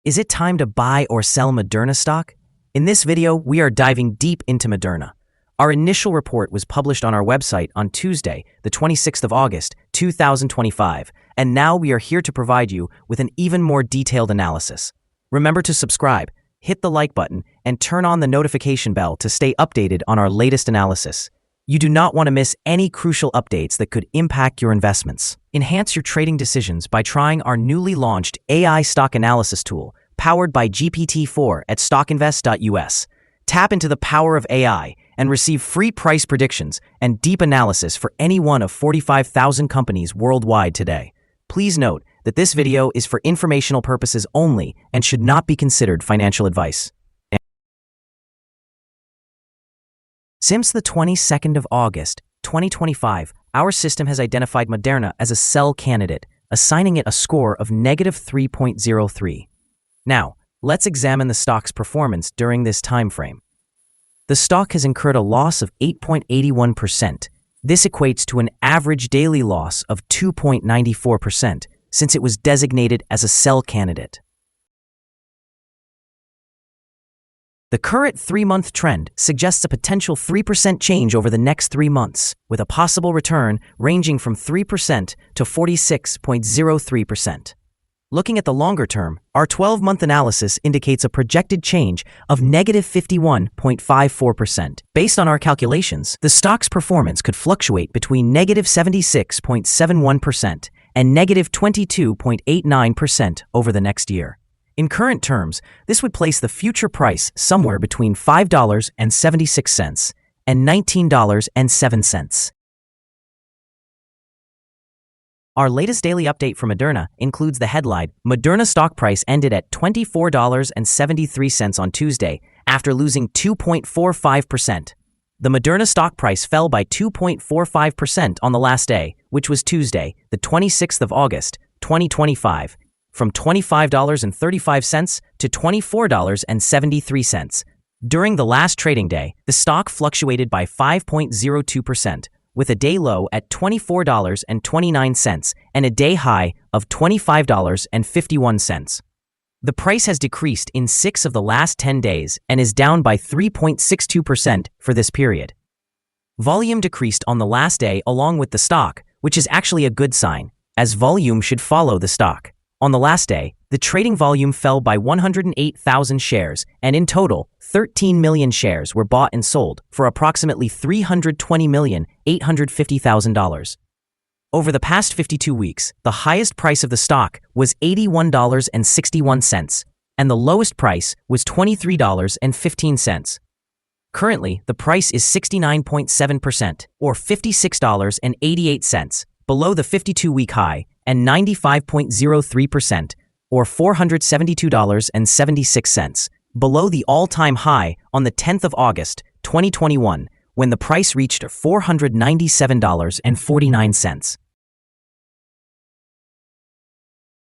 Is it time to buy or sell Moderna stock? In this video, we are diving deep into Moderna. Our initial report was published on our website on Tuesday, the 26th of August, 2025, and now we are here to provide you with an even more detailed analysis. Remember to subscribe, hit the like button, and turn on the notification bell to stay updated on our latest analysis. You do not want to miss any crucial updates that could impact your investments. Enhance your trading decisions by trying our newly launched AI stock analysis tool, powered by GPT-4 at StockInvest.us. Tap into the power of AI and receive free price predictions and deep analysis for any one of 45,000 companies worldwide today. Please note that this video is for informational purposes only and should not be considered financial advice. Since the 22nd of August, 2025, our system has identified Moderna as a sell candidate, assigning it a score of -3.03. Now, let's examine the stock's performance during this time frame. The stock has incurred a loss of 8.81%. This equates to an average daily loss of 2.94% since it was designated as a sell candidate. The current 3-month trend suggests a potential 3% change over the next 3 months, with a possible return ranging from 3% to 46.03%. Looking at the longer term, our 12-month analysis indicates a projected change of -51.54%. Based on our calculations, the stock's performance could fluctuate between -76.71% and -22.89% over the next year. In current terms, this would place the future price somewhere between $5.76 and $19.07. Our latest daily update for Moderna includes the headline, Moderna stock price ended at $24.73 on Tuesday after losing 2.45%. The Moderna stock price fell by 2.45% on the last day, which was Tuesday, the 26th of August, 2025, from $25.35 to $24.73. During the last trading day, the stock fluctuated by 5.02%, with a day low at $24.29 and a day high of $25.51. The price has decreased in 6 of the last 10 days and is down by 3.62% for this period. Volume decreased on the last day along with the stock, which is actually a good sign, as volume should follow the stock. On the last day, the trading volume fell by 108,000 shares, and in total, 13 million shares were bought and sold for approximately $320,850,000. Over the past 52 weeks, the highest price of the stock was $81.61, and the lowest price was $23.15. Currently, the price is 69.7%, or $56.88, below the 52-week high, and 95.03%, or $472.76, below the all-time high on the 10th of August, 2021, when the price reached $497.49.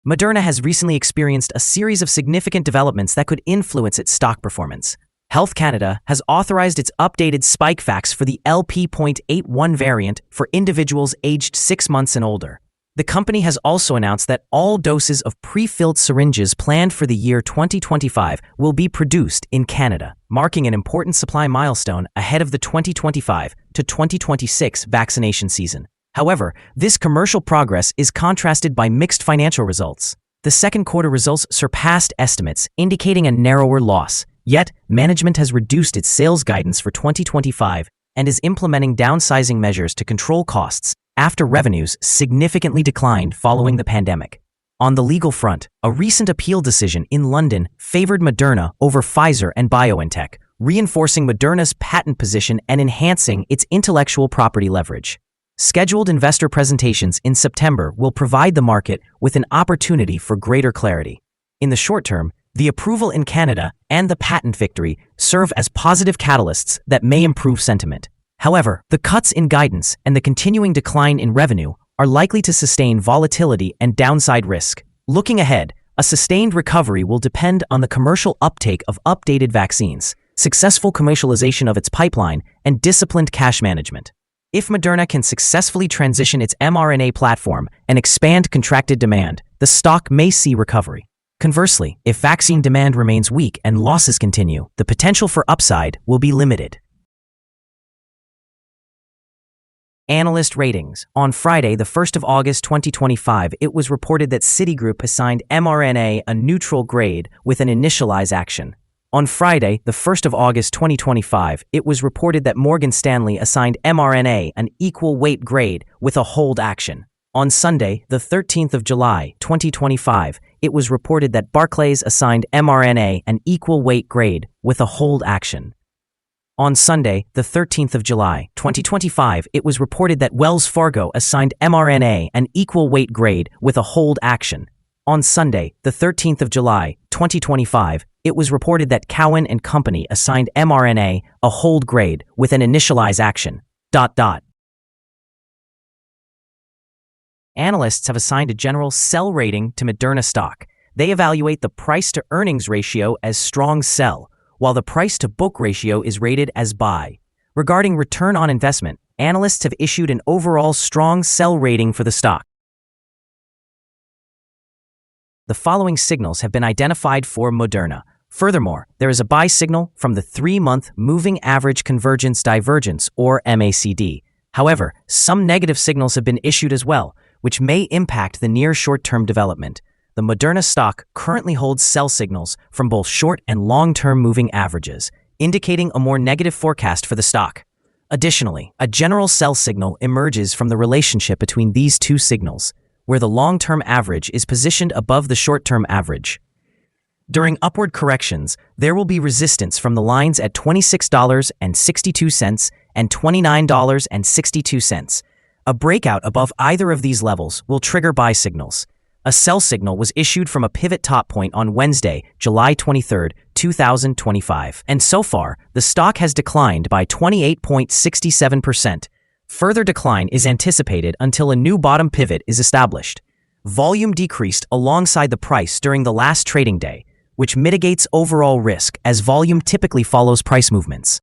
Moderna has recently experienced a series of significant developments that could influence its stock performance. Health Canada has authorized its updated Spikevax for the LP.81 variant for individuals aged 6 months and older. The company has also announced that all doses of pre-filled syringes planned for the year 2025 will be produced in Canada, marking an important supply milestone ahead of the 2025 to 2026 vaccination season. However, this commercial progress is contrasted by mixed financial results. The second quarter results surpassed estimates, indicating a narrower loss. Yet, management has reduced its sales guidance for 2025 and is implementing downsizing measures to control costs after revenues significantly declined following the pandemic. On the legal front, a recent appeal decision in London favored Moderna over Pfizer and BioNTech, reinforcing Moderna's patent position and enhancing its intellectual property leverage. Scheduled investor presentations in September will provide the market with an opportunity for greater clarity. In the short term, the approval in Canada and the patent victory serve as positive catalysts that may improve sentiment. However, the cuts in guidance and the continuing decline in revenue are likely to sustain volatility and downside risk. Looking ahead, a sustained recovery will depend on the commercial uptake of updated vaccines, successful commercialization of its pipeline, and disciplined cash management. If Moderna can successfully transition its mRNA platform and expand contracted demand, the stock may see recovery. Conversely, if vaccine demand remains weak and losses continue, the potential for upside will be limited. Analyst ratings. On Friday, the 1st of August 2025, it was reported that Citigroup assigned MRNA a neutral grade with an initialize action. On Friday, the 1st of August 2025, it was reported that Morgan Stanley assigned MRNA an equal weight grade with a hold action. On Sunday, the 13th of July 2025, it was reported that Barclays assigned MRNA an equal weight grade with a hold action. On Sunday, the 13th of July 2025, it was reported that Wells Fargo assigned MRNA an equal weight grade with a hold action. On Sunday, the 13th of July 2025, it was reported that Cowen and Company assigned MRNA a hold grade with an initialize action. Analysts have assigned a general sell rating to Moderna stock. They evaluate the price-to-earnings ratio as strong sell, while the price-to-book ratio is rated as buy. Regarding return on investment, analysts have issued an overall strong sell rating for the stock. The following signals have been identified for Moderna. Furthermore, there is a buy signal from the 3-month Moving Average Convergence Divergence, or MACD. However, some negative signals have been issued as well, which may impact the near short-term development. The Moderna stock currently holds sell signals from both short and long-term moving averages, indicating a more negative forecast for the stock. Additionally, a general sell signal emerges from the relationship between these two signals, where the long-term average is positioned above the short-term average. During upward corrections, there will be resistance from the lines at $26.62 and $29.62. A breakout above either of these levels will trigger buy signals. A sell signal was issued from a pivot top point on Wednesday, July 23, 2025, and so far, the stock has declined by 28.67%. Further decline is anticipated until a new bottom pivot is established. Volume decreased alongside the price during the last trading day, which mitigates overall risk as volume typically follows price movements.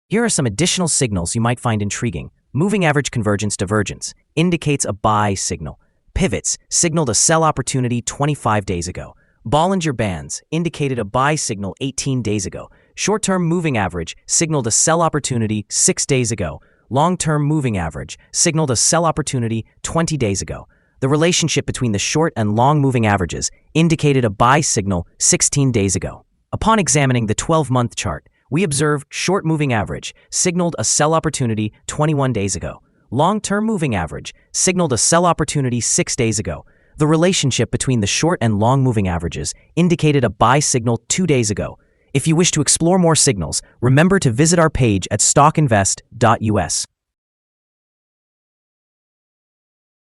Here are some additional signals you might find intriguing. Moving average convergence divergence indicates a buy signal. Pivots signaled a sell opportunity 25 days ago. Bollinger Bands indicated a buy signal 18 days ago. Short-term moving average signaled a sell opportunity 6 days ago. Long-term moving average signaled a sell opportunity 20 days ago. The relationship between the short and long moving averages indicated a buy signal 16 days ago. Upon examining the 12-month chart, we observe short moving average signaled a sell opportunity 21 days ago. Long-term moving average signaled a sell opportunity 6 days ago. The relationship between the short and long moving averages indicated a buy signal 2 days ago. If you wish to explore more signals, remember to visit our page at StockInvest.us.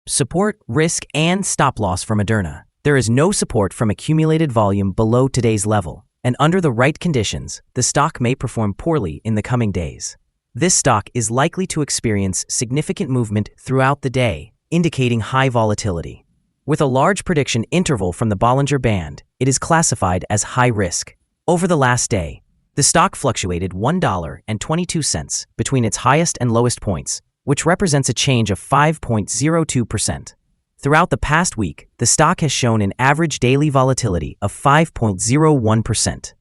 Support, risk, and stop loss for Moderna. There is no support from accumulated volume below today's level, and under the right conditions, the stock may perform poorly in the coming days. This stock is likely to experience significant movement throughout the day, indicating high volatility. With a large prediction interval from the Bollinger Band, it is classified as high risk. Over the last day, the stock fluctuated $1.22 between its highest and lowest points, which represents a change of 5.02%. Throughout the past week, the stock has shown an average daily volatility of 5.01%.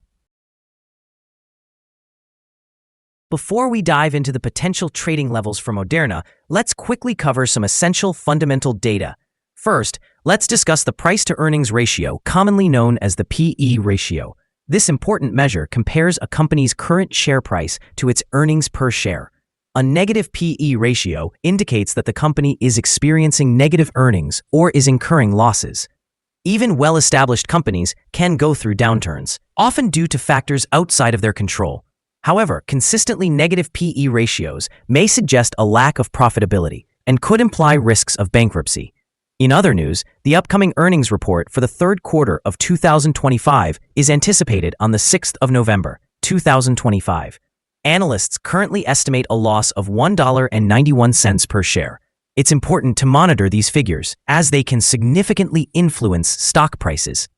Before we dive into the potential trading levels for Moderna, let's quickly cover some essential fundamental data. First, let's discuss the price-to-earnings ratio, commonly known as the PE ratio. This important measure compares a company's current share price to its earnings per share. A negative PE ratio indicates that the company is experiencing negative earnings or is incurring losses. Even well-established companies can go through downturns, often due to factors outside of their control. However, consistently negative PE ratios may suggest a lack of profitability and could imply risks of bankruptcy. In other news, the upcoming earnings report for the third quarter of 2025 is anticipated on the 6th of November, 2025. Analysts currently estimate a loss of $1.91 per share. It's important to monitor these figures, as they can significantly influence stock prices.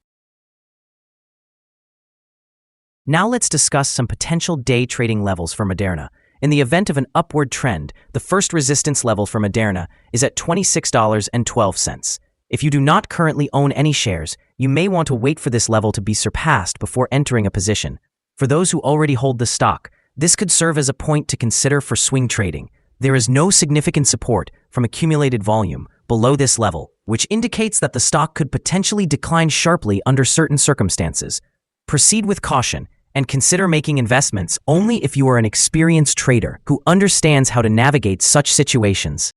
Now let's discuss some potential day trading levels for Moderna. In the event of an upward trend, the first resistance level for Moderna is at $26.12. If you do not currently own any shares, you may want to wait for this level to be surpassed before entering a position. For those who already hold the stock, this could serve as a point to consider for swing trading. There is no significant support from accumulated volume below this level, which indicates that the stock could potentially decline sharply under certain circumstances. Proceed with caution and consider making investments only if you are an experienced trader who understands how to navigate such situations.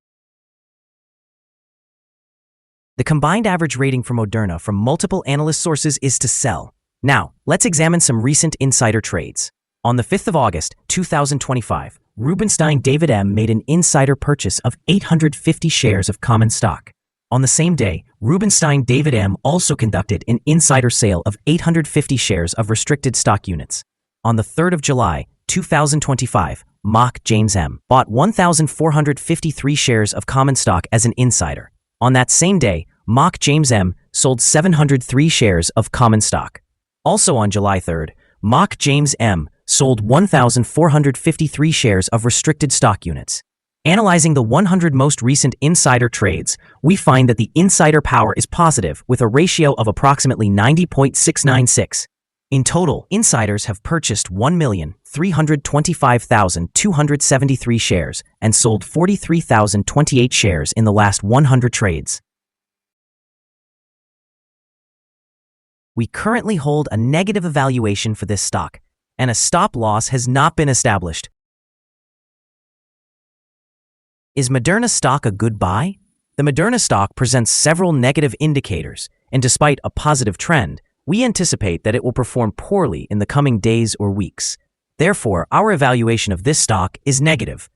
The combined average rating for Moderna from multiple analyst sources is to sell. Now, let's examine some recent insider trades. On the 5th of August, 2025, Rubenstein David M. made an insider purchase of 850 shares of common stock. On the same day, Rubenstein David M. also conducted an insider sale of 850 shares of restricted stock units. On the 3rd of July, 2025, Mock James M. bought 1,453 shares of common stock as an insider. On that same day, Mock James M. sold 703 shares of common stock. Also on July 3rd, Mock James M. sold 1,453 shares of restricted stock units. Analyzing the 100 most recent insider trades, we find that the insider power is positive with a ratio of approximately 90.696. In total, insiders have purchased 1,325,273 shares and sold 43,028 shares in the last 100 trades. We currently hold a negative evaluation for this stock, and a stop loss has not been established. Is Moderna stock a good buy? The Moderna stock presents several negative indicators, and despite a positive trend, we anticipate that it will perform poorly in the coming days or weeks. Therefore, our evaluation of this stock is negative.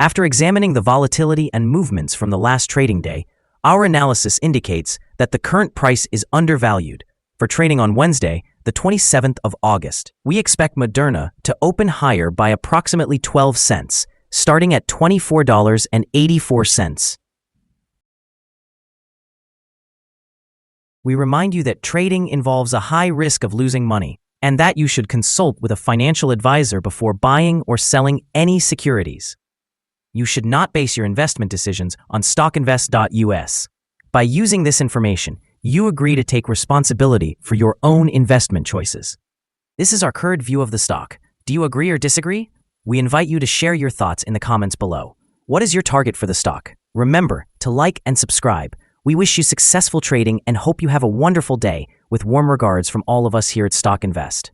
After examining the volatility and movements from the last trading day, our analysis indicates that the current price is undervalued. For trading on Wednesday, the 27th of August, we expect Moderna to open higher by approximately 12 cents, starting at $24.84. We remind you that trading involves a high risk of losing money, and that you should consult with a financial advisor before buying or selling any securities. You should not base your investment decisions on StockInvest.us. By using this information, you agree to take responsibility for your own investment choices. This is our current view of the stock. Do you agree or disagree? We invite you to share your thoughts in the comments below. What is your target for the stock? Remember to like and subscribe. We wish you successful trading and hope you have a wonderful day. With warm regards from all of us here at Stock Invest.